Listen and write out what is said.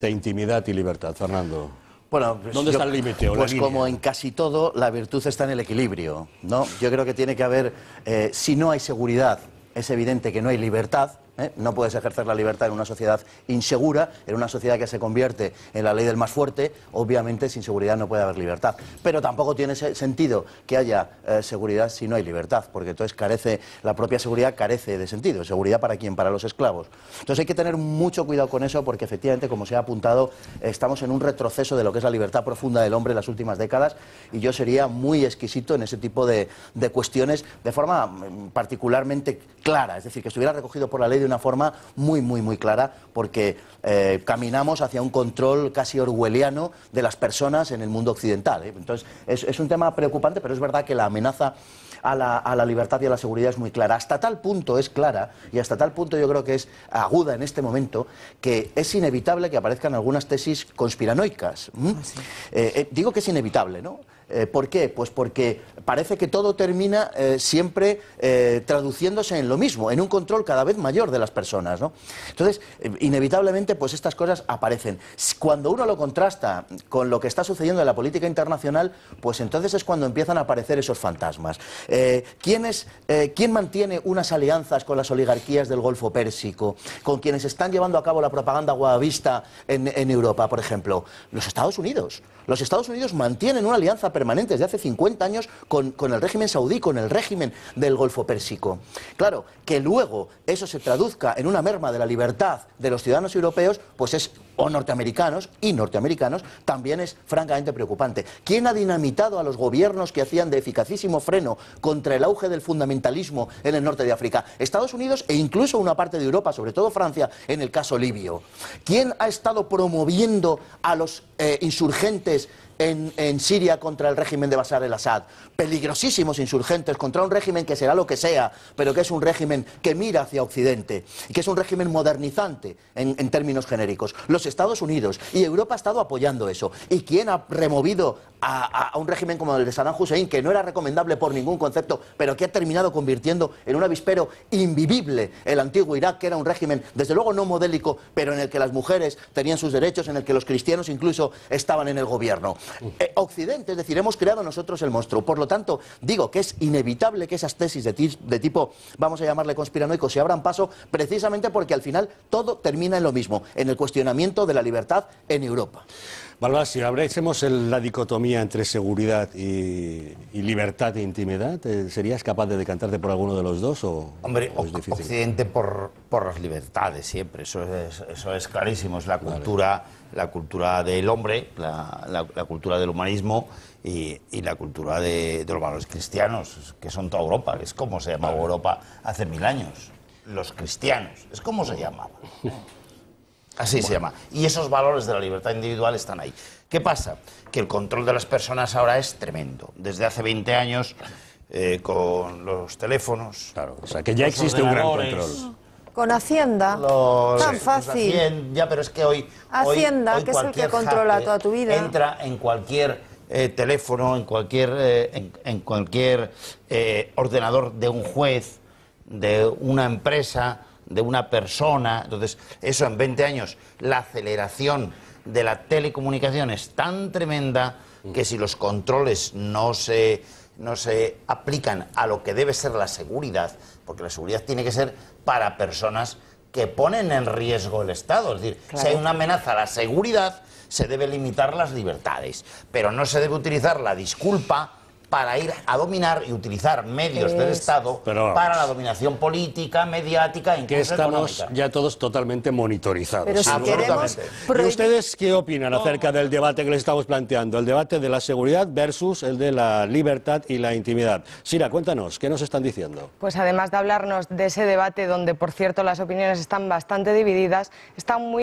de intimidad y libertad, Fernando. Bueno, pues ¿dónde está el límite o la pues línea? como en casi todo, la virtud está en el equilibrio, ¿no? Yo creo que tiene que haber, si no hay seguridad, es evidente que no hay libertad. No puedes ejercer la libertad en una sociedad insegura, en una sociedad que se convierte en la ley del más fuerte. Obviamente sin seguridad no puede haber libertad, pero tampoco tiene sentido que haya seguridad si no hay libertad, porque entonces la propia seguridad carece de sentido. ¿Seguridad para quién? Para los esclavos. Entonces hay que tener mucho cuidado con eso, porque efectivamente, como se ha apuntado, estamos en un retroceso de lo que es la libertad profunda del hombre en las últimas décadas, y yo sería muy exquisito en ese tipo de cuestiones de forma particularmente clara, es decir, que estuviera recogido por la ley de una forma muy clara, porque caminamos hacia un control casi orwelliano de las personas en el mundo occidental, ¿eh? Entonces es un tema preocupante, pero es verdad que la amenaza a la libertad y a la seguridad es muy clara. Hasta tal punto es clara, y hasta tal punto yo creo que es aguda en este momento, que es inevitable que aparezcan algunas tesis conspiranoicas. Digo que es inevitable, ¿no? ¿Por qué? Pues porque parece que todo termina siempre traduciéndose en lo mismo, en un control cada vez mayor de las personas, ¿no? Entonces, inevitablemente, pues estas cosas aparecen. Cuando uno lo contrasta con lo que está sucediendo en la política internacional, pues entonces es cuando empiezan a aparecer esos fantasmas. ¿Quién mantiene unas alianzas con las oligarquías del Golfo Pérsico, con quienes están llevando a cabo la propaganda wahabista en Europa, por ejemplo? Los Estados Unidos. Los Estados Unidos mantienen una alianza permanente desde hace 50 años con el régimen saudí, con el régimen del Golfo Pérsico. Claro, que luego eso se traduzca en una merma de la libertad de los ciudadanos europeos, pues es, o norteamericanos y norteamericanos, también es francamente preocupante. ¿Quién ha dinamitado a los gobiernos que hacían de eficacísimo freno contra el auge del fundamentalismo en el norte de África? Estados Unidos e incluso una parte de Europa, sobre todo Francia, en el caso libio. ¿Quién ha estado promoviendo a los insurgentes en Siria contra el régimen de Bashar el-Assad? Peligrosísimos insurgentes contra un régimen que será lo que sea, pero que es un régimen que mira hacia Occidente, que es un régimen modernizante en términos genéricos. Los Estados Unidos y Europa ha estado apoyando eso. ¿Y quién ha removido a un régimen como el de Saddam Hussein, que no era recomendable por ningún concepto, pero que ha terminado convirtiendo en un avispero invivible el antiguo Irak, que era un régimen, desde luego no modélico, pero en el que las mujeres tenían sus derechos, en el que los cristianos incluso estaban en el gobierno? Occidente, es decir, hemos creado nosotros el monstruo. Por lo tanto, digo que es inevitable que esas tesis de tipo, vamos a llamarle conspiranoico, se abran paso, precisamente porque al final todo termina en lo mismo, en el cuestionamiento de la libertad en Europa. Balbás, si abriésemos la dicotomía entre seguridad y libertad e intimidad, ¿serías capaz de decantarte por alguno de los dos o es difícil? Occidente por las libertades siempre, eso es clarísimo, es la cultura del hombre, la cultura del humanismo y la cultura de los valores cristianos, que son toda Europa, es como se llamaba Europa hace 1000 años, los cristianos, es como se llamaba. Así se llama. Y esos valores de la libertad individual están ahí. ¿Qué pasa? Que el control de las personas ahora es tremendo. Desde hace 20 años, con los teléfonos... Claro, o sea, que ya existe un gran control. Con Hacienda, tan fácil. Ya, pero es que hoy Hacienda, hoy que es el que controla toda tu vida. Entra en cualquier teléfono, en cualquier ordenador de un juez, de una empresa, de una persona. Entonces, eso en 20 años, la aceleración de la telecomunicación es tan tremenda que si los controles no se aplican a lo que debe ser la seguridad, porque la seguridad tiene que ser para personas que ponen en riesgo el Estado. Es decir, claro, si hay una amenaza a la seguridad, se debe limitar las libertades, pero no se debe utilizar la disculpa para ir a dominar y utilizar medios del Estado para la dominación política, mediática, incluso que estamos económica. Ya todos totalmente monitorizados. Pero si absolutamente. ¿Y ustedes qué opinan acerca del debate que les estamos planteando? El debate de la seguridad versus el de la libertad y la intimidad. Sira, cuéntanos, ¿qué nos están diciendo? Pues además de hablarnos de ese debate donde, por cierto, las opiniones están bastante divididas, están muy